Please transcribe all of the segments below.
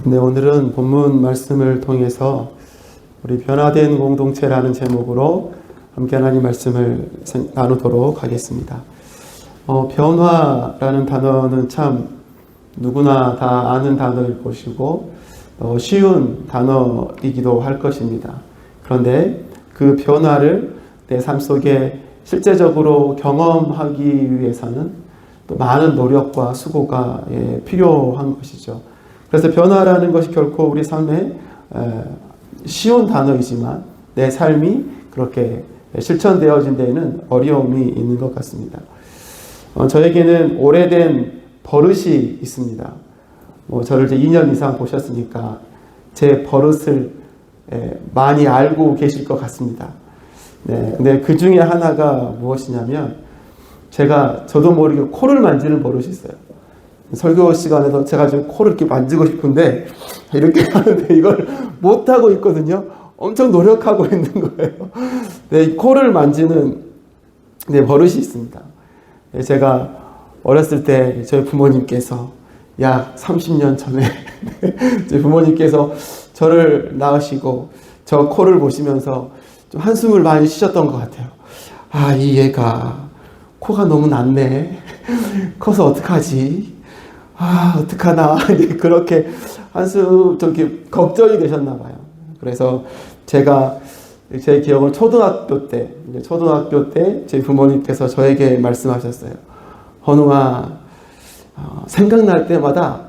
네, 오늘은 본문 말씀을 통해서 우리 변화된 공동체라는 제목으로 함께 하나님 말씀을 나누도록 하겠습니다. 변화라는 단어는 참 누구나 다 아는 단어일 것이고 쉬운 단어이기도 할 것입니다. 그런데 그 변화를 내 삶 속에 실제적으로 경험하기 위해서는 또 많은 노력과 수고가 필요한 것이죠. 그래서 변화라는 것이 결코 우리 삶에 쉬운 단어이지만 내 삶이 그렇게 실천되어진 데에는 어려움이 있는 것 같습니다. 저에게는 오래된 버릇이 있습니다. 저를 이제 2년 이상 보셨으니까 제 버릇을 많이 알고 계실 것 같습니다. 네, 근데 그 중에 하나가 무엇이냐면 저도 모르게 코를 만지는 버릇이 있어요. 설교 시간에도 제가 지금 코를 이렇게 만지고 싶은데 이렇게 하는데 이걸 못하고 있거든요. 엄청 노력하고 있는 거예요. 네, 코를 만지는 버릇이 있습니다. 제가 어렸을 때 저희 부모님께서 약 30년 전에 저희 부모님께서 저를 낳으시고 저 코를 보시면서 좀 한숨을 많이 쉬셨던 것 같아요. 이 얘가 코가 너무 낮네. 커서 어떡하지? 어떡하나. 그렇게 한숨 좀 이렇게 걱정이 되셨나 봐요. 그래서 제가 제 기억은 초등학교 때 저희 부모님께서 저에게 말씀하셨어요. 헌웅아, 생각날 때마다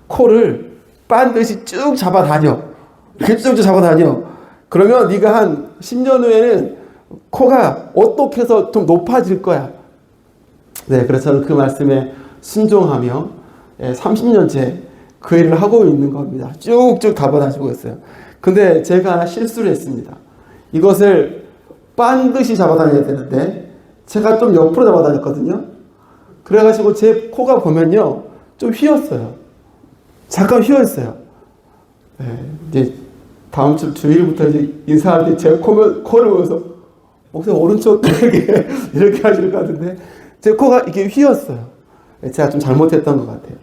코를 반드시 쭉 잡아다녀. 이렇게 쭉 잡아다녀. 그러면 네가 한 10년 후에는 코가 어떻게 해서 좀 높아질 거야. 네, 그래서 저는 그 말씀에 순종하며 30년째 그 일을 하고 있는 겁니다. 쭉쭉 잡아다니고 있어요. 근데 제가 실수를 했습니다. 이것을 반드시 잡아다녀야 되는데 제가 좀 옆으로 잡아다녔거든요. 그래가지고 제 코가 보면요 좀 휘었어요. 잠깐 휘어있어요. 네, 이제 다음 주 주일부터 이제 인사할 때 제 코를 보면서 목사님 오른쪽 이렇게 하실 것 같은데 제 코가 이게 휘었어요. 제가 좀 잘못했던 것 같아요.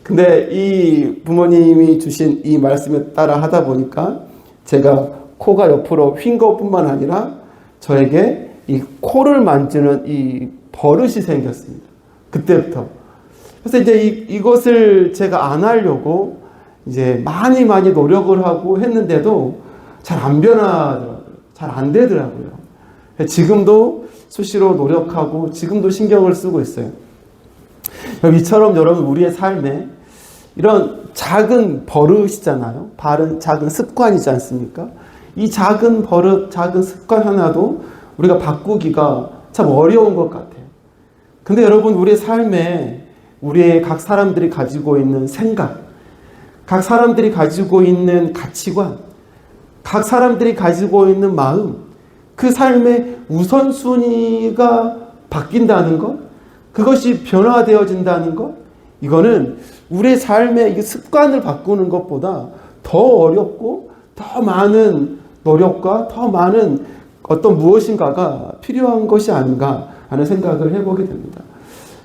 근데 이 부모님이 주신 이 말씀에 따라 하다 보니까 제가 코가 옆으로 휜 것뿐만 아니라 저에게 이 코를 만지는 이 버릇이 생겼습니다. 그때부터. 그래서 이제 이것을 제가 안 하려고 이제 많이 노력을 하고 했는데도 잘 안 변하더라고요. 잘 안 되더라고요. 지금도 수시로 노력하고 지금도 신경을 쓰고 있어요. 이처럼 여러분 우리의 삶에 이런 작은 버릇이잖아요. 작은 습관이지 않습니까? 이 작은 버릇, 작은 습관 하나도 우리가 바꾸기가 참 어려운 것 같아요. 근데 여러분 우리의 삶에 우리의 각 사람들이 가지고 있는 생각, 각 사람들이 가지고 있는 가치관, 각 사람들이 가지고 있는 마음, 그 삶의 우선순위가 바뀐다는 것, 그것이 변화되어진다는 것, 이거는 우리의 삶의 이 습관을 바꾸는 것보다 더 어렵고 더 많은 노력과 더 많은 어떤 무엇인가가 필요한 것이 아닌가 하는 생각을 해보게 됩니다.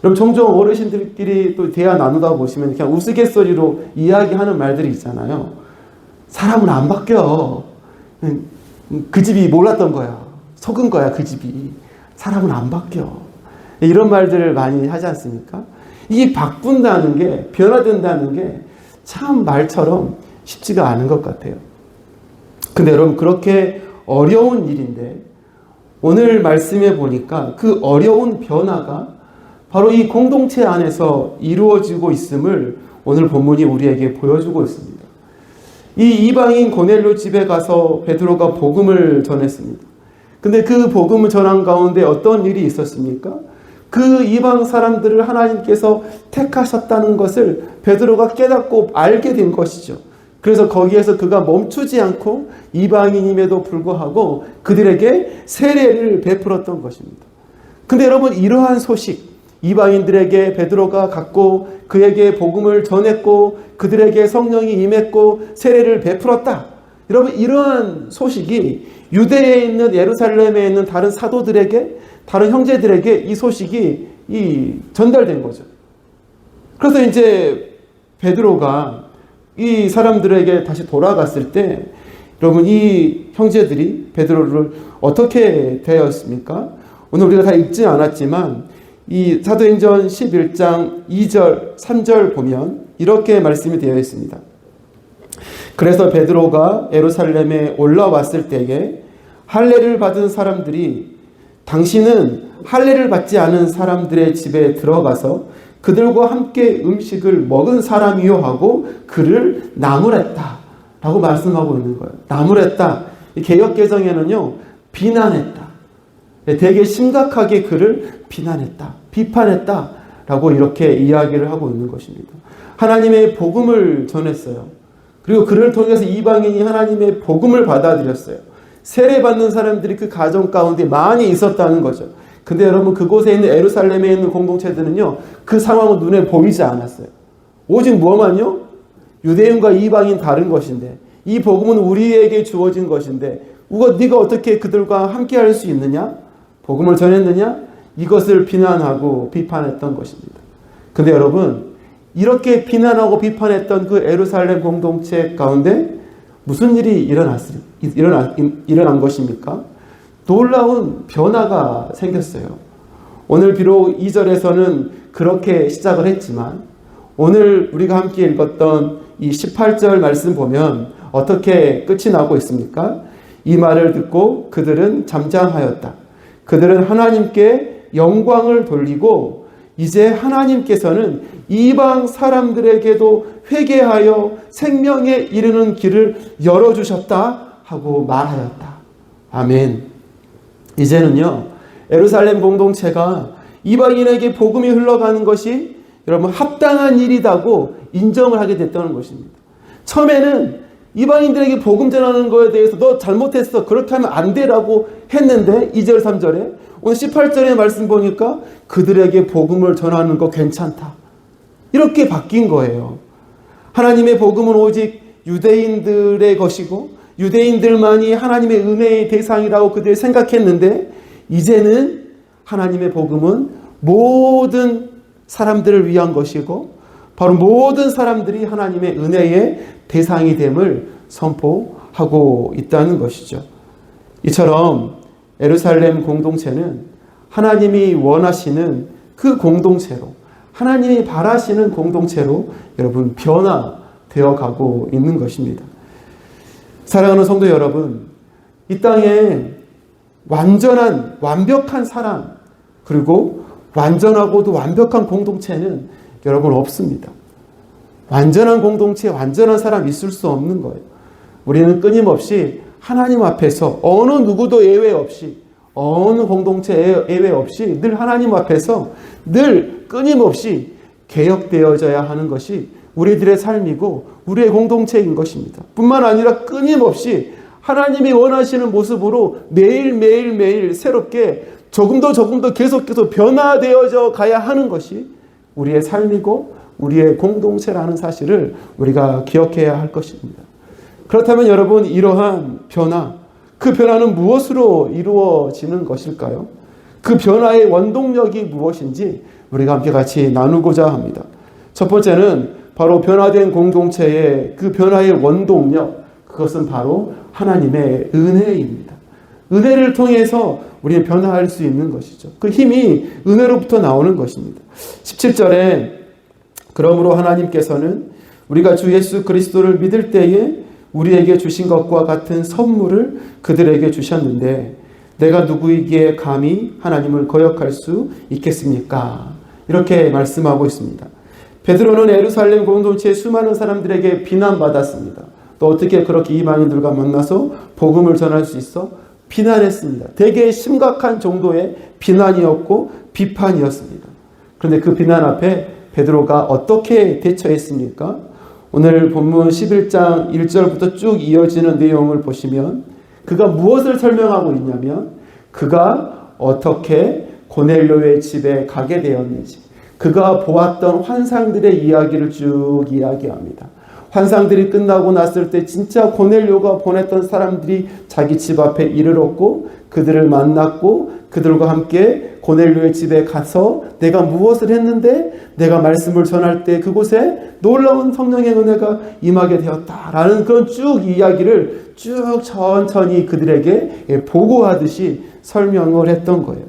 그럼 종종 어르신들끼리 또 대화 나누다 보시면 그냥 우스갯소리로 이야기하는 말들이 있잖아요. 사람은 안 바뀌어. 그 집이 몰랐던 거야. 속은 거야, 그 집이. 사람은 안 바뀌어. 이런 말들을 많이 하지 않습니까? 이 바꾼다는 게, 변화된다는 게 참 말처럼 쉽지가 않은 것 같아요. 근데 여러분, 그렇게 어려운 일인데, 오늘 말씀해 보니까 그 어려운 변화가 바로 이 공동체 안에서 이루어지고 있음을 오늘 본문이 우리에게 보여주고 있습니다. 이 이방인 고넬료 집에 가서 베드로가 복음을 전했습니다. 근데 그 복음을 전한 가운데 어떤 일이 있었습니까? 그 이방 사람들을 하나님께서 택하셨다는 것을 베드로가 깨닫고 알게 된 것이죠. 그래서 거기에서 그가 멈추지 않고 이방인임에도 불구하고 그들에게 세례를 베풀었던 것입니다. 근데 여러분, 이러한 소식, 이방인들에게 베드로가 갔고 그에게 복음을 전했고 그들에게 성령이 임했고 세례를 베풀었다. 여러분, 이러한 소식이 유대에 있는 예루살렘에 있는 다른 사도들에게, 다른 형제들에게 이 소식이 전달된 거죠. 그래서 이제 베드로가 이 사람들에게 다시 돌아갔을 때 여러분 이 형제들이 베드로를 어떻게 대하였습니까? 오늘 우리가 다 읽지 않았지만 이 사도행전 11장 2절 3절 보면 이렇게 말씀이 되어 있습니다. 그래서 베드로가 예루살렘에 올라왔을 때에 할례를 받은 사람들이 당신은 할례를 받지 않은 사람들의 집에 들어가서 그들과 함께 음식을 먹은 사람이요 하고 그를 나무랬다 라고 말씀하고 있는 거예요. 나무랬다. 개역개정에는요 비난했다. 되게 심각하게 그를 비난했다. 비판했다 라고 이렇게 이야기를 하고 있는 것입니다. 하나님의 복음을 전했어요. 그리고 그를 통해서 이방인이 하나님의 복음을 받아들였어요. 세례받는 사람들이 그 가정 가운데 많이 있었다는 거죠. 근데 여러분 그곳에 있는 예루살렘에 있는 공동체들은요 그 상황은 눈에 보이지 않았어요. 오직 뭐만요? 유대인과 이방인 다른 것인데 이 복음은 우리에게 주어진 것인데 네가 어떻게 그들과 함께 할 수 있느냐? 복음을 전했느냐? 이것을 비난하고 비판했던 것입니다. 근데 여러분 이렇게 비난하고 비판했던 그 예루살렘 공동체 가운데 무슨 일이 일어난 것입니까? 놀라운 변화가 생겼어요. 오늘 비록 2절에서는 그렇게 시작을 했지만 오늘 우리가 함께 읽었던 이 18절 말씀 보면 어떻게 끝이 나고 있습니까? 이 말을 듣고 그들은 잠잠하였다. 그들은 하나님께 영광을 돌리고 이제 하나님께서는 이방 사람들에게도 회개하여 생명에 이르는 길을 열어주셨다 하고 말하였다. 아멘. 이제는요 예루살렘 공동체가 이방인에게 복음이 흘러가는 것이 여러분 합당한 일이라고 인정을 하게 됐다는 것입니다. 처음에는 이방인들에게 복음 전하는 것에 대해서 너 잘못했어 그렇게 하면 안 되라고 했는데 2절 3절에 오늘 18절의 말씀 보니까 그들에게 복음을 전하는 거 괜찮다 이렇게 바뀐 거예요. 하나님의 복음은 오직 유대인들의 것이고 유대인들만이 하나님의 은혜의 대상이라고 그들이 생각했는데 이제는 하나님의 복음은 모든 사람들을 위한 것이고 바로 모든 사람들이 하나님의 은혜의 대상이 됨을 선포하고 있다는 것이죠. 이처럼 예루살렘 공동체는 하나님이 원하시는 그 공동체로 하나님이 바라시는 공동체로 여러분 변화되어 가고 있는 것입니다. 사랑하는 성도 여러분, 이 땅에 완벽한 사람 그리고 완전하고도 완벽한 공동체는 여러분 없습니다. 완전한 공동체, 완전한 사람 있을 수 없는 거예요. 우리는 끊임없이 하나님 앞에서 어느 누구도 예외 없이 어느 공동체 예외 없이 늘 하나님 앞에서 늘 끊임없이 개혁되어져야 하는 것이 우리들의 삶이고 우리의 공동체인 것입니다. 뿐만 아니라 끊임없이 하나님이 원하시는 모습으로 매일 새롭게 조금 더 계속해서 변화되어져 가야 하는 것이 우리의 삶이고 우리의 공동체라는 사실을 우리가 기억해야 할 것입니다. 그렇다면 여러분 이러한 변화, 그 변화는 무엇으로 이루어지는 것일까요? 그 변화의 원동력이 무엇인지 우리가 함께 같이 나누고자 합니다. 첫 번째는 바로 변화된 공동체의 그 변화의 원동력, 그것은 바로 하나님의 은혜입니다. 은혜를 통해서 우리는 변화할 수 있는 것이죠. 그 힘이 은혜로부터 나오는 것입니다. 17절에 그러므로 하나님께서는 우리가 주 예수 그리스도를 믿을 때에 우리에게 주신 것과 같은 선물을 그들에게 주셨는데 내가 누구이기에 감히 하나님을 거역할 수 있겠습니까? 이렇게 말씀하고 있습니다. 베드로는 예루살렘 공동체의 수많은 사람들에게 비난받았습니다. 또 어떻게 그렇게 이방인들과 만나서 복음을 전할 수 있어? 비난했습니다. 되게 심각한 정도의 비난이었고 비판이었습니다. 그런데 그 비난 앞에 베드로가 어떻게 대처했습니까? 오늘 본문 11장 1절부터 쭉 이어지는 내용을 보시면 그가 무엇을 설명하고 있냐면 그가 어떻게 고넬료의 집에 가게 되었는지 그가 보았던 환상들의 이야기를 쭉 이야기합니다. 환상들이 끝나고 났을 때 진짜 고넬료가 보냈던 사람들이 자기 집 앞에 이르렀고 그들을 만났고 그들과 함께 고넬료의 집에 가서 내가 무엇을 했는데 내가 말씀을 전할 때 그곳에 놀라운 성령의 은혜가 임하게 되었다라는 그런 쭉 이야기를 쭉 천천히 그들에게 보고하듯이 설명을 했던 거예요.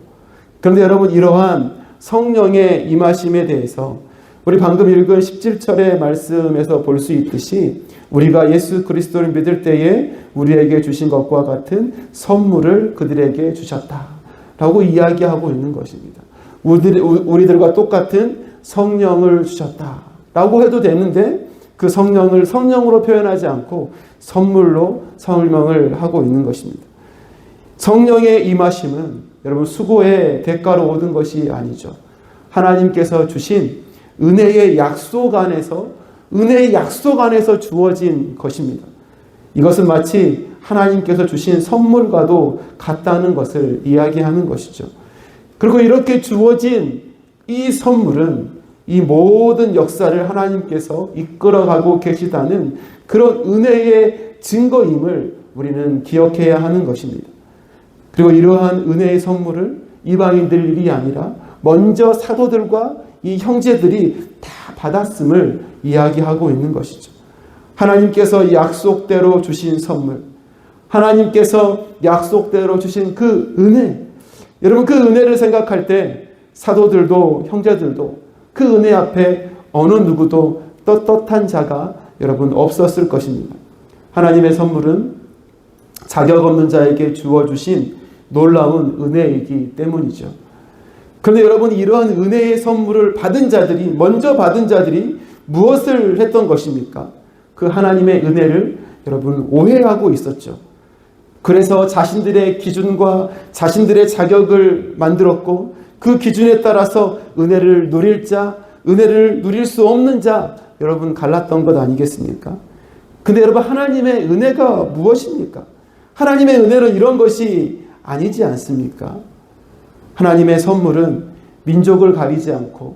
그런데 여러분, 이러한 성령의 임하심에 대해서 우리 방금 읽은 17절의 말씀에서 볼 수 있듯이 우리가 예수 그리스도를 믿을 때에 우리에게 주신 것과 같은 선물을 그들에게 주셨다라고 이야기하고 있는 것입니다. 우리들과 똑같은 성령을 주셨다라고 해도 되는데 그 성령을 성령으로 표현하지 않고 선물로 설명을 하고 있는 것입니다. 성령의 임하심은 여러분 수고의 대가로 얻은 것이 아니죠. 하나님께서 주신 은혜의 약속 안에서 주어진 것입니다. 이것은 마치 하나님께서 주신 선물과도 같다는 것을 이야기하는 것이죠. 그리고 이렇게 주어진 이 선물은 이 모든 역사를 하나님께서 이끌어가고 계시다는 그런 은혜의 증거임을 우리는 기억해야 하는 것입니다. 그리고 이러한 은혜의 선물을 이방인들 일이 아니라 먼저 사도들과 이 형제들이 다 받았음을 이야기하고 있는 것이죠. 하나님께서 약속대로 주신 선물, 하나님께서 약속대로 주신 그 은혜, 여러분 그 은혜를 생각할 때 사도들도 형제들도 그 은혜 앞에 어느 누구도 떳떳한 자가 여러분 없었을 것입니다. 하나님의 선물은 자격 없는 자에게 주어주신 놀라운 은혜이기 때문이죠. 그런데 여러분, 이러한 은혜의 선물을 먼저 받은 자들이 무엇을 했던 것입니까? 그 하나님의 은혜를 여러분 오해하고 있었죠. 그래서 자신들의 기준과 자신들의 자격을 만들었고 그 기준에 따라서 은혜를 누릴 자, 은혜를 누릴 수 없는 자 여러분 갈랐던 것 아니겠습니까? 근데 여러분, 하나님의 은혜가 무엇입니까? 하나님의 은혜는 이런 것이 아니지 않습니까? 하나님의 선물은 민족을 가리지 않고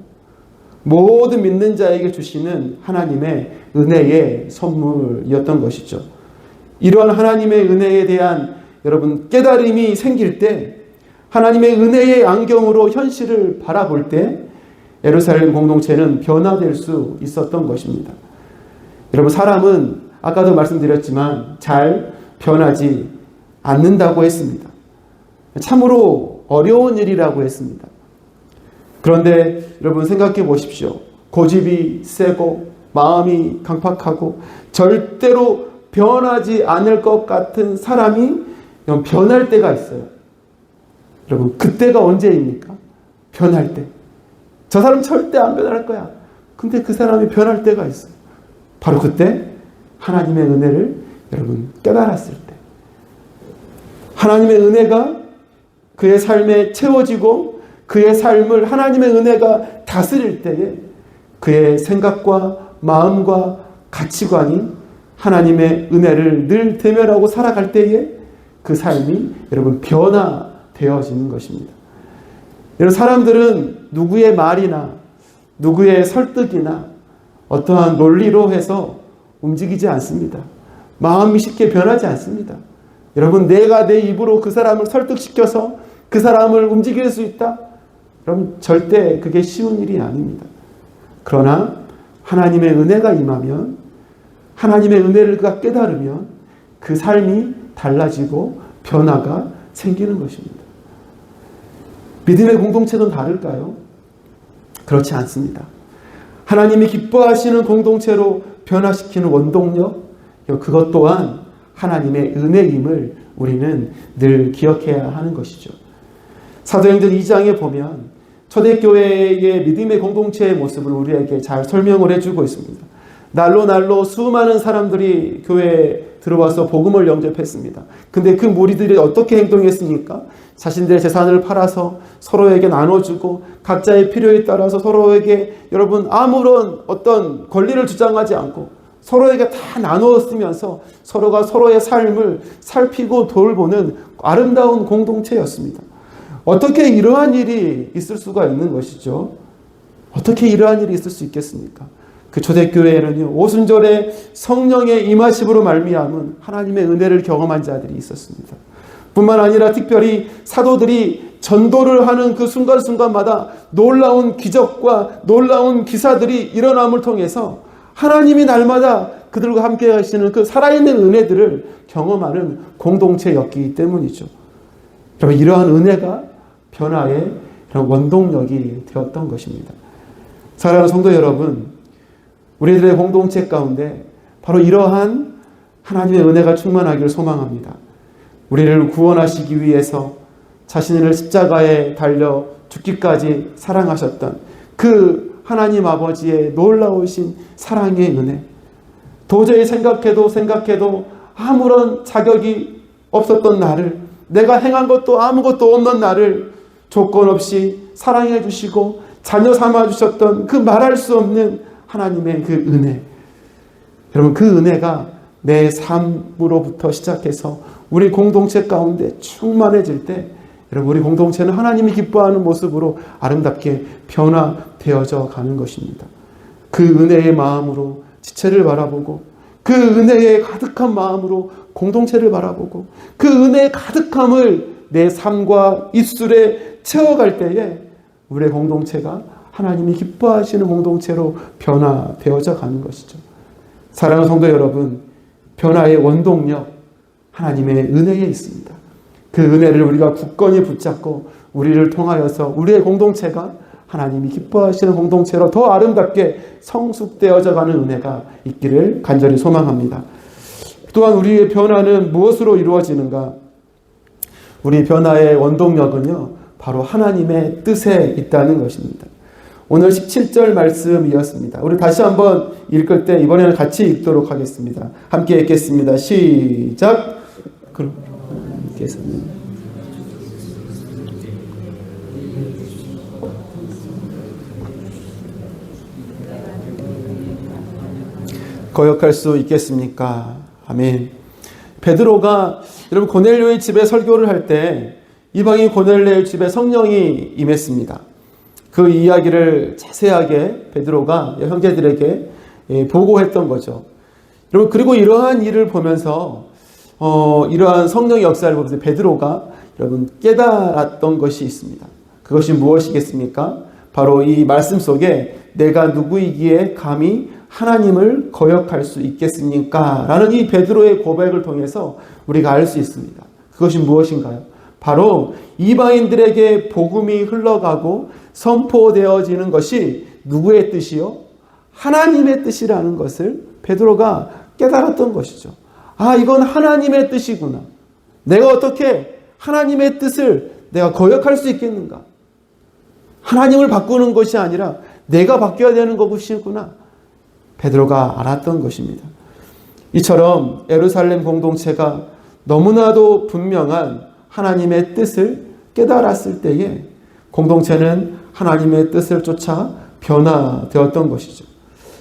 모든 믿는 자에게 주시는 하나님의 은혜의 선물이었던 것이죠. 이러한 하나님의 은혜에 대한 여러분 깨달음이 생길 때, 하나님의 은혜의 안경으로 현실을 바라볼 때 예루살렘 공동체는 변화될 수 있었던 것입니다. 여러분, 사람은 아까도 말씀드렸지만 잘 변하지 않는다고 했습니다. 참으로 어려운 일이라고 했습니다. 그런데 여러분 생각해 보십시오. 고집이 세고 마음이 강팍하고 절대로 변하지 않을 것 같은 사람이 변할 때가 있어요. 여러분, 그때가 언제입니까? 변할 때. 저 사람 절대 안 변할 거야. 근데 그 사람이 변할 때가 있어요. 바로 그때 하나님의 은혜를 여러분 깨달았을 때, 하나님의 은혜가 그의 삶에 채워지고 그의 삶을 하나님의 은혜가 다스릴 때에 그의 생각과 마음과 가치관이 하나님의 은혜를 늘 대면하고 살아갈 때에 그 삶이 여러분 변화되어지는 것입니다. 여러분, 사람들은 누구의 말이나 누구의 설득이나 어떠한 논리로 해서 움직이지 않습니다. 마음이 쉽게 변하지 않습니다. 여러분, 내가 내 입으로 그 사람을 설득시켜서 그 사람을 움직일 수 있다? 여러분, 절대 그게 쉬운 일이 아닙니다. 그러나 하나님의 은혜가 임하면, 하나님의 은혜를 그가 깨달으면 그 삶이 달라지고 변화가 생기는 것입니다. 믿음의 공동체는 다를까요? 그렇지 않습니다. 하나님이 기뻐하시는 공동체로 변화시키는 원동력, 그것 또한 하나님의 은혜임을 우리는 늘 기억해야 하는 것이죠. 사도행전 2장에 보면 초대교회의 믿음의 공동체의 모습을 우리에게 잘 설명을 해주고 있습니다. 날로 수많은 사람들이 교회에 들어와서 복음을 영접했습니다. 근데 그 무리들이 어떻게 행동했습니까? 자신들의 재산을 팔아서 서로에게 나눠주고 각자의 필요에 따라서 서로에게 여러분 아무런 어떤 권리를 주장하지 않고 서로에게 다 나누었으면서 서로가 서로의 삶을 살피고 돌보는 아름다운 공동체였습니다. 어떻게 이러한 일이 있을 수가 있는 것이죠? 어떻게 이러한 일이 있을 수 있겠습니까? 그 초대교회에는요, 오순절에 성령의 임하심으로 말미암은 하나님의 은혜를 경험한 자들이 있었습니다. 뿐만 아니라 특별히 사도들이 전도를 하는 그 순간순간마다 놀라운 기적과 놀라운 기사들이 일어남을 통해서 하나님이 날마다 그들과 함께 하시는 그 살아있는 은혜들을 경험하는 공동체였기 때문이죠. 여러분, 이러한 은혜가 변화의 원동력이 되었던 것입니다. 사랑하는 성도 여러분, 우리들의 공동체 가운데 바로 이러한 하나님의 은혜가 충만하기를 소망합니다. 우리를 구원하시기 위해서 자신을 십자가에 달려 죽기까지 사랑하셨던 그 하나님 아버지의 놀라우신 사랑의 은혜, 도저히 생각해도 아무런 자격이 없었던 나를, 내가 행한 것도 아무것도 없는 나를 조건 없이 사랑해 주시고 자녀 삼아 주셨던 그 말할 수 없는 하나님의 그 은혜, 여러분, 그 은혜가 내 삶으로부터 시작해서 우리 공동체 가운데 충만해질 때, 여러분, 우리 공동체는 하나님이 기뻐하는 모습으로 아름답게 변화되어져 가는 것입니다. 그 은혜의 마음으로 지체를 바라보고, 그 은혜의 가득한 마음으로 공동체를 바라보고, 그 은혜의 가득함을 내 삶과 입술에 채워갈 때에 우리의 공동체가 하나님이 기뻐하시는 공동체로 변화되어져 가는 것이죠. 사랑하는 성도 여러분, 변화의 원동력, 하나님의 은혜에 있습니다. 그 은혜를 우리가 굳건히 붙잡고 우리를 통하여서 우리의 공동체가 하나님이 기뻐하시는 공동체로 더 아름답게 성숙되어져 가는 은혜가 있기를 간절히 소망합니다. 또한 우리의 변화는 무엇으로 이루어지는가? 우리 변화의 원동력은요, 바로 하나님의 뜻에 있다는 것입니다. 오늘 17절 말씀이었습니다. 우리 다시 한번 읽을 때 이번에는 같이 읽도록 하겠습니다. 함께 읽겠습니다. 시작. 그럼 거역할 수 있겠습니까? 아멘. 베드로가 여러분 고넬료의 집에 설교를 할 때 이방인 고넬료의 집에 성령이 임했습니다. 그 이야기를 자세하게 베드로가 형제들에게 보고했던 거죠. 여러분, 그리고 이러한 일을 보면서 이러한 성령의 역사를 보면서 베드로가 여러분 깨달았던 것이 있습니다. 그것이 무엇이겠습니까? 바로 이 말씀 속에 내가 누구이기에 감히 하나님을 거역할 수 있겠습니까? 라는 이 베드로의 고백을 통해서 우리가 알 수 있습니다. 그것이 무엇인가요? 바로 이방인들에게 복음이 흘러가고 선포되어지는 것이 누구의 뜻이요? 하나님의 뜻이라는 것을 베드로가 깨달았던 것이죠. 아, 이건 하나님의 뜻이구나. 내가 어떻게 하나님의 뜻을 내가 거역할 수 있겠는가? 하나님을 바꾸는 것이 아니라 내가 바뀌어야 되는 것이구나. 베드로가 알았던 것입니다. 이처럼 예루살렘 공동체가 너무나도 분명한 하나님의 뜻을 깨달았을 때에 공동체는 하나님의 뜻을 쫓아 변화되었던 것이죠.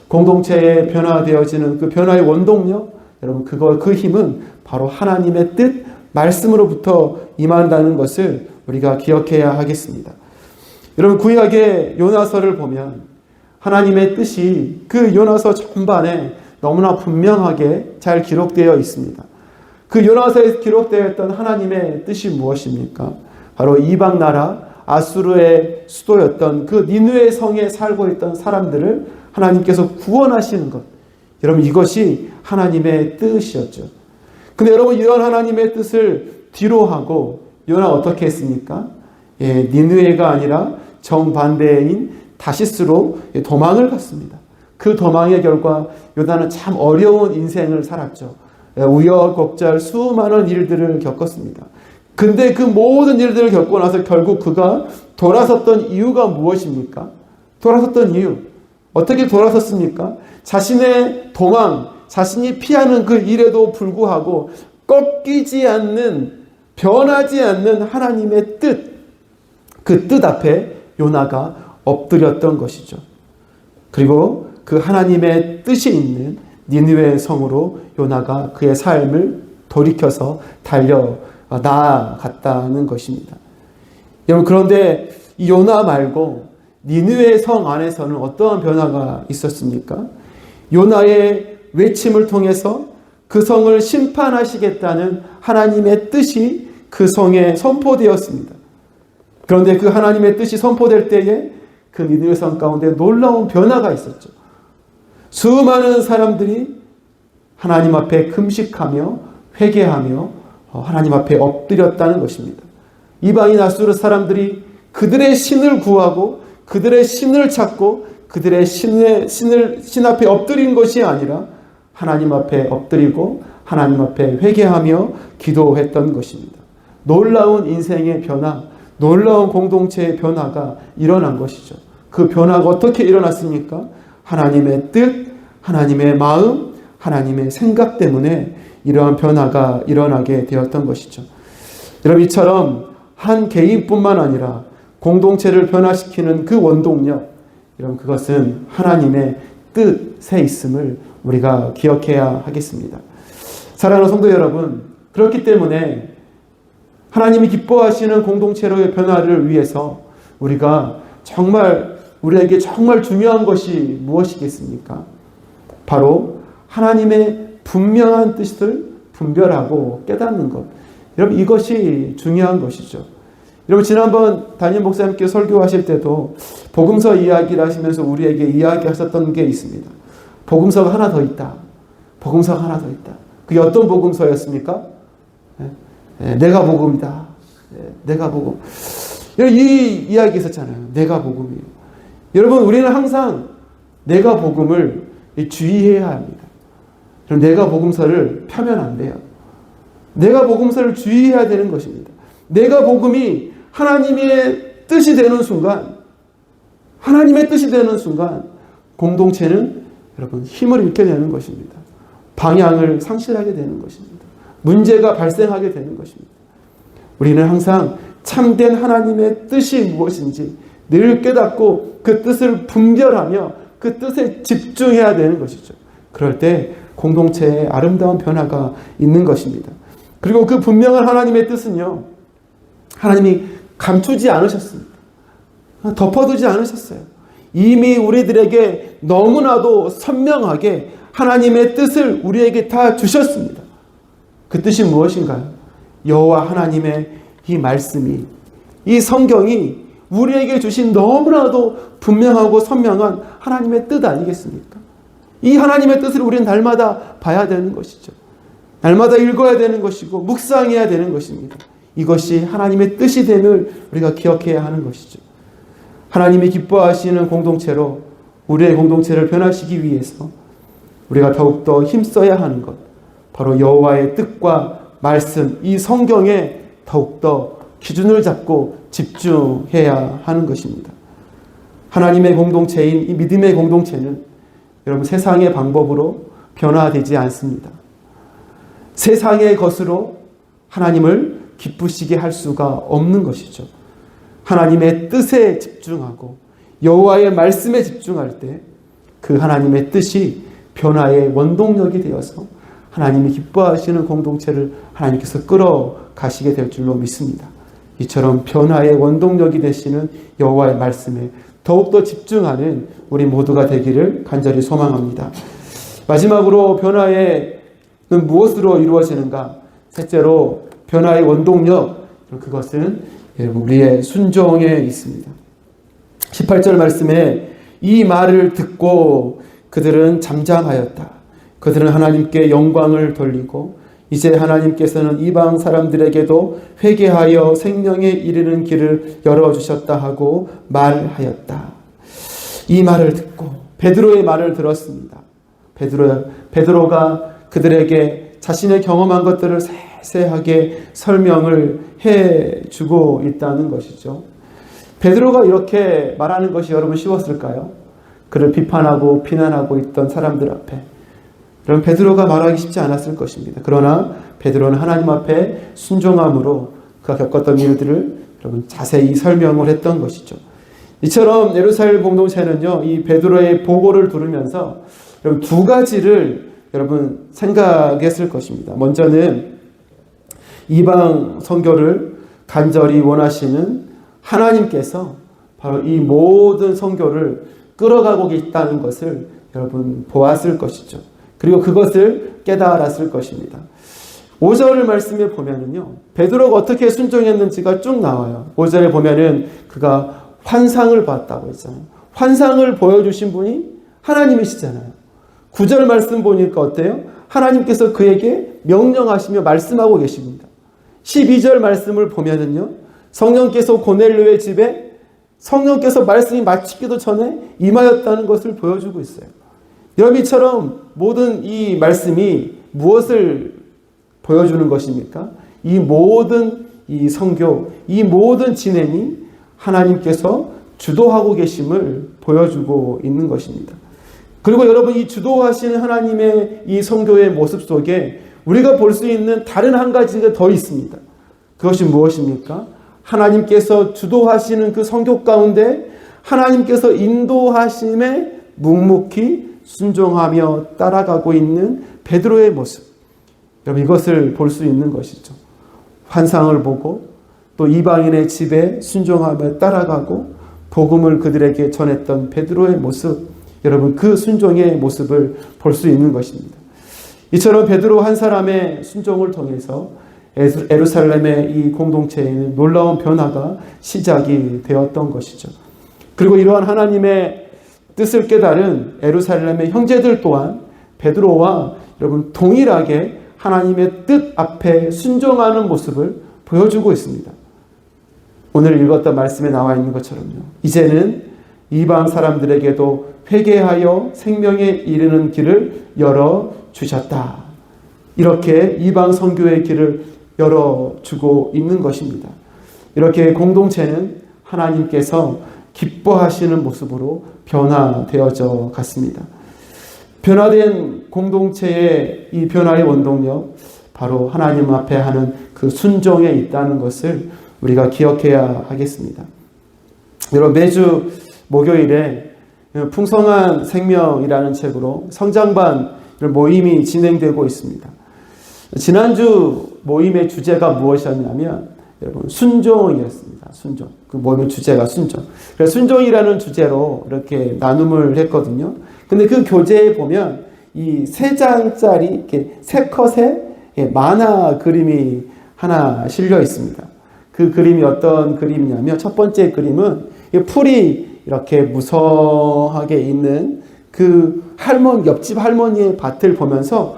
공동체에 변화되어지는 그 변화의 원동력, 여러분, 그 힘은 바로 하나님의 뜻, 말씀으로부터 임한다는 것을 우리가 기억해야 하겠습니다. 여러분, 구약의 요나서를 보면 하나님의 뜻이 그 요나서 전반에 너무나 분명하게 잘 기록되어 있습니다. 그 요나서에 기록되어 있던 하나님의 뜻이 무엇입니까? 바로 이방 나라 아수르의 수도였던 그 니느웨 성에 살고 있던 사람들을 하나님께서 구원하시는 것. 여러분, 이것이 하나님의 뜻이었죠. 근데 여러분, 이런 하나님의 뜻을 뒤로 하고 요나 어떻게 했습니까? 니느웨가 아니라 정반대인 다시스로 도망을 갔습니다. 그 도망의 결과 요나는 참 어려운 인생을 살았죠. 우여곡절 수많은 일들을 겪었습니다. 근데 그 모든 일들을 겪고 나서 결국 그가 돌아섰던 이유가 무엇입니까? 돌아섰던 이유. 어떻게 돌아섰습니까? 자신의 도망, 자신이 피하는 그 일에도 불구하고 꺾이지 않는, 변하지 않는 하나님의 뜻, 그 뜻 앞에 요나가 엎드렸던 것이죠. 그리고 그 하나님의 뜻이 있는 니느웨 성으로 요나가 그의 삶을 돌이켜서 달려 나아갔다는 것입니다. 여러분, 그런데 이 요나 말고 니느웨 성 안에서는 어떠한 변화가 있었습니까? 요나의 외침을 통해서 그 성을 심판하시겠다는 하나님의 뜻이 그 성에 선포되었습니다. 그런데 그 하나님의 뜻이 선포될 때에 그 니느웨 성 가운데 놀라운 변화가 있었죠. 수많은 사람들이 하나님 앞에 금식하며 회개하며 하나님 앞에 엎드렸다는 것입니다. 이방인 아수르 사람들이 그들의 신을 구하고 그들의 신을 찾고 그들의 신 앞에 엎드린 것이 아니라 하나님 앞에 엎드리고 하나님 앞에 회개하며 기도했던 것입니다. 놀라운 인생의 변화, 놀라운 공동체의 변화가 일어난 것이죠. 그 변화가 어떻게 일어났습니까? 하나님의 뜻, 하나님의 마음, 하나님의 생각 때문에 이러한 변화가 일어나게 되었던 것이죠. 여러분, 이처럼 한 개인뿐만 아니라 공동체를 변화시키는 그 원동력, 여러분, 그것은 하나님의 뜻에 있음을 우리가 기억해야 하겠습니다. 사랑하는 성도 여러분, 그렇기 때문에 하나님이 기뻐하시는 공동체로의 변화를 위해서 우리에게 정말 중요한 것이 무엇이겠습니까? 바로 하나님의 분명한 뜻을 분별하고 깨닫는 것. 여러분, 이것이 중요한 것이죠. 여러분, 지난번 담임 목사님께 설교하실 때도 복음서 이야기를 하시면서 우리에게 이야기하셨던 게 있습니다. 복음서가 하나 더 있다. 복음서가 하나 더 있다. 그게 어떤 복음서였습니까? 내가 복음이다. 내가 복음. 이 이야기 있었잖아요. 내가 복음이에요. 여러분, 우리는 항상 내가 복음을 주의해야 합니다. 내가 복음서를 펴면 안 돼요. 내가 복음서를 주의해야 되는 것입니다. 내가 복음이 하나님의 뜻이 되는 순간, 하나님의 뜻이 되는 순간 공동체는 여러분 힘을 잃게 되는 것입니다. 방향을 상실하게 되는 것입니다. 문제가 발생하게 되는 것입니다. 우리는 항상 참된 하나님의 뜻이 무엇인지 늘 깨닫고 그 뜻을 분별하며 그 뜻에 집중해야 되는 것이죠. 그럴 때 공동체에 아름다운 변화가 있는 것입니다. 그리고 그 분명한 하나님의 뜻은요, 하나님이 감추지 않으셨습니다. 덮어두지 않으셨어요. 이미 우리들에게 너무나도 선명하게 하나님의 뜻을 우리에게 다 주셨습니다. 그 뜻이 무엇인가요? 여호와 하나님의 이 말씀이, 이 성경이 우리에게 주신 너무나도 분명하고 선명한 하나님의 뜻 아니겠습니까? 이 하나님의 뜻을 우리는 날마다 봐야 되는 것이죠. 날마다 읽어야 되는 것이고 묵상해야 되는 것입니다. 이것이 하나님의 뜻이 됨을 우리가 기억해야 하는 것이죠. 하나님이 기뻐하시는 공동체로 우리의 공동체를 변화시키기 위해서 우리가 더욱더 힘써야 하는 것, 바로 여호와의 뜻과 말씀, 이 성경에 더욱더 기준을 잡고 집중해야 하는 것입니다. 하나님의 공동체인 이 믿음의 공동체는 여러분 세상의 방법으로 변화되지 않습니다. 세상의 것으로 하나님을 기쁘시게 할 수가 없는 것이죠. 하나님의 뜻에 집중하고 여호와의 말씀에 집중할 때 그 하나님의 뜻이 변화의 원동력이 되어서 하나님이 기뻐하시는 공동체를 하나님께서 끌어가시게 될 줄로 믿습니다. 이처럼 변화의 원동력이 되시는 여호와의 말씀에 더욱더 집중하는 우리 모두가 되기를 간절히 소망합니다. 마지막으로 변화는 무엇으로 이루어지는가? 셋째로 변화의 원동력, 그것은 우리의 순종에 있습니다. 18절 말씀에 이 말을 듣고 그들은 잠잠하였다. 그들은 하나님께 영광을 돌리고 이제 하나님께서는 이방 사람들에게도 회개하여 생명에 이르는 길을 열어주셨다 하고 말하였다. 이 말을 듣고 베드로의 말을 들었습니다. 베드로가 그들에게 자신의 경험한 것들을 세세하게 설명을 해주고 있다는 것이죠. 베드로가 이렇게 말하는 것이 여러분 쉬웠을까요? 그를 비판하고 비난하고 있던 사람들 앞에 그럼 베드로가 말하기 쉽지 않았을 것입니다. 그러나 베드로는 하나님 앞에 순종함으로 그가 겪었던 일들을 여러분 자세히 설명을 했던 것이죠. 이처럼 예루살렘 공동체는요, 이 베드로의 보고를 들으면서 여러분 두 가지를 여러분 생각했을 것입니다. 먼저는 이방 선교를 간절히 원하시는 하나님께서 바로 이 모든 선교를 끌어가고 있다는 것을 여러분 보았을 것이죠. 그리고 그것을 깨달았을 것입니다. 5절 말씀에 보면은요, 베드로가 어떻게 순종했는지가 쭉 나와요. 5절에 보면은 그가 환상을 봤다고 했잖아요. 환상을 보여주신 분이 하나님이시잖아요. 9절 말씀 보니까 어때요? 하나님께서 그에게 명령하시며 말씀하고 계십니다. 12절 말씀을 보면은요, 성령께서 고넬료의 집에 성령께서 말씀이 마치기도 전에 임하였다는 것을 보여주고 있어요. 여러분, 이처럼 모든 이 말씀이 무엇을 보여주는 것입니까? 이 모든 이 성교, 이 모든 진행이 하나님께서 주도하고 계심을 보여주고 있는 것입니다. 그리고 여러분, 이 주도하시는 하나님의 이 성교의 모습 속에 우리가 볼 수 있는 다른 한 가지가 더 있습니다. 그것이 무엇입니까? 하나님께서 주도하시는 그 성교 가운데 하나님께서 인도하심에 묵묵히 순종하며 따라가고 있는 베드로의 모습. 여러분, 이것을 볼 수 있는 것이죠. 환상을 보고 또 이방인의 집에 순종하며 따라가고 복음을 그들에게 전했던 베드로의 모습, 여러분, 그 순종의 모습을 볼 수 있는 것입니다. 이처럼 베드로 한 사람의 순종을 통해서 예루살렘의 이 공동체에는 놀라운 변화가 시작이 되었던 것이죠. 그리고 이러한 하나님의 뜻을 깨달은 예루살렘의 형제들 또한 베드로와 여러분 동일하게 하나님의 뜻 앞에 순종하는 모습을 보여주고 있습니다. 오늘 읽었던 말씀에 나와 있는 것처럼요, 이제는 이방 사람들에게도 회개하여 생명에 이르는 길을 열어주셨다. 이렇게 이방 선교의 길을 열어주고 있는 것입니다. 이렇게 공동체는 하나님께서 기뻐하시는 모습으로 변화되어져 갔습니다. 변화된 공동체의 이 변화의 원동력, 바로 하나님 앞에 하는 그 순종에 있다는 것을 우리가 기억해야 하겠습니다. 여러분, 매주 목요일에 풍성한 생명이라는 책으로 성장반 모임이 진행되고 있습니다. 지난주 모임의 주제가 무엇이었냐면 여러분, 순종이었습니다. 순종. 그 모임의 주제가 순종. 그래서 순종이라는 주제로 이렇게 나눔을 했거든요. 근데 그 교재에 보면 이 3장짜리 이렇게 3컷의 만화 그림이 하나 실려 있습니다. 그 그림이 어떤 그림이냐면, 첫 번째 그림은 풀이 이렇게 무성하게 있는 그 옆집 할머니의 밭을 보면서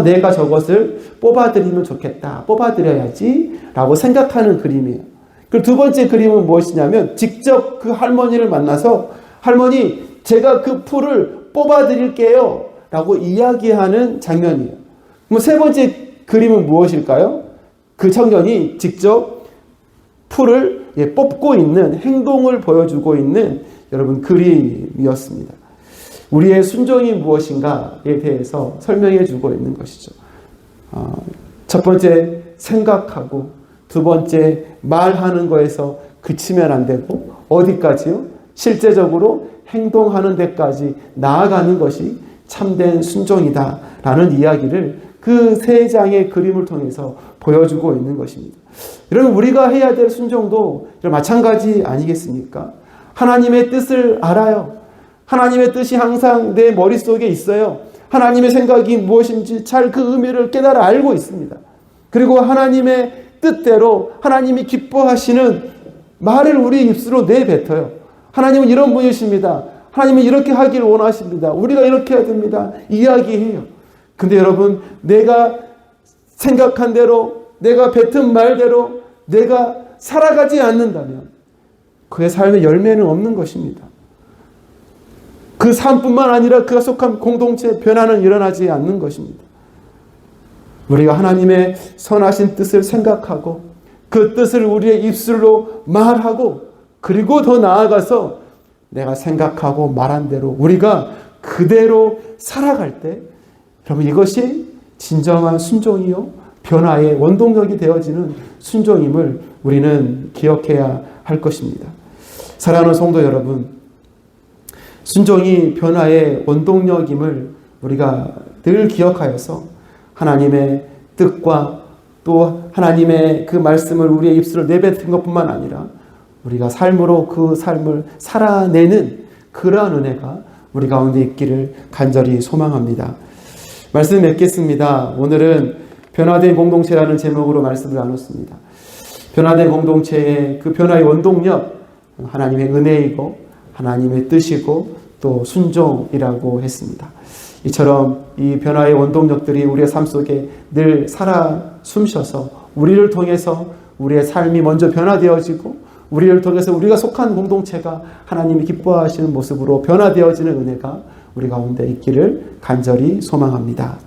내가 저것을 뽑아드리면 좋겠다, 뽑아드려야지 라고 생각하는 그림이에요. 그리고 두 번째 그림은 무엇이냐면, 직접 그 할머니를 만나서 할머니, 제가 그 풀을 뽑아드릴게요 라고 이야기하는 장면이에요. 그럼 세 번째 그림은 무엇일까요? 그 청년이 직접 풀을 뽑고 있는 행동을 보여주고 있는 여러분 그림이었습니다. 우리의 순종이 무엇인가에 대해서 설명해 주고 있는 것이죠. 첫 번째, 생각하고, 두 번째, 말하는 거에서 그치면 안 되고, 어디까지요? 실제적으로 행동하는 데까지 나아가는 것이 참된 순종이다 라는 이야기를 그 3장의 그림을 통해서 보여주고 있는 것입니다. 여러분, 우리가 해야 될 순종도 마찬가지 아니겠습니까? 하나님의 뜻을 알아요. 하나님의 뜻이 항상 내 머릿속에 있어요. 하나님의 생각이 무엇인지 잘 그 의미를 깨달아 알고 있습니다. 그리고 하나님의 뜻대로 하나님이 기뻐하시는 말을 우리 입술로 내뱉어요. 하나님은 이런 분이십니다. 하나님은 이렇게 하길 원하십니다. 우리가 이렇게 해야 됩니다. 이야기해요. 근데 여러분, 내가 생각한 대로, 내가 뱉은 말대로 내가 살아가지 않는다면 그의 삶의 열매는 없는 것입니다. 그 삶뿐만 아니라 그가 속한 공동체의 변화는 일어나지 않는 것입니다. 우리가 하나님의 선하신 뜻을 생각하고 그 뜻을 우리의 입술로 말하고, 그리고 더 나아가서 내가 생각하고 말한 대로 우리가 그대로 살아갈 때, 여러분, 이것이 진정한 순종이요 변화의 원동력이 되어지는 순종임을 우리는 기억해야 할 것입니다. 사랑하는 성도 여러분, 순종이 변화의 원동력임을 우리가 늘 기억하여서 하나님의 뜻과 또 하나님의 그 말씀을 우리의 입술로 내뱉은 것뿐만 아니라 우리가 삶으로 그 삶을 살아내는 그러한 은혜가 우리 가운데 있기를 간절히 소망합니다. 말씀 맺겠습니다. 오늘은 변화된 공동체라는 제목으로 말씀을 나눴습니다. 변화된 공동체의 그 변화의 원동력, 하나님의 은혜이고 하나님의 뜻이고 또 순종이라고 했습니다. 이처럼 이 변화의 원동력들이 우리의 삶 속에 늘 살아 숨쉬어서 우리를 통해서 우리의 삶이 먼저 변화되어지고 우리를 통해서 우리가 속한 공동체가 하나님이 기뻐하시는 모습으로 변화되어지는 은혜가 우리 가운데 있기를 간절히 소망합니다.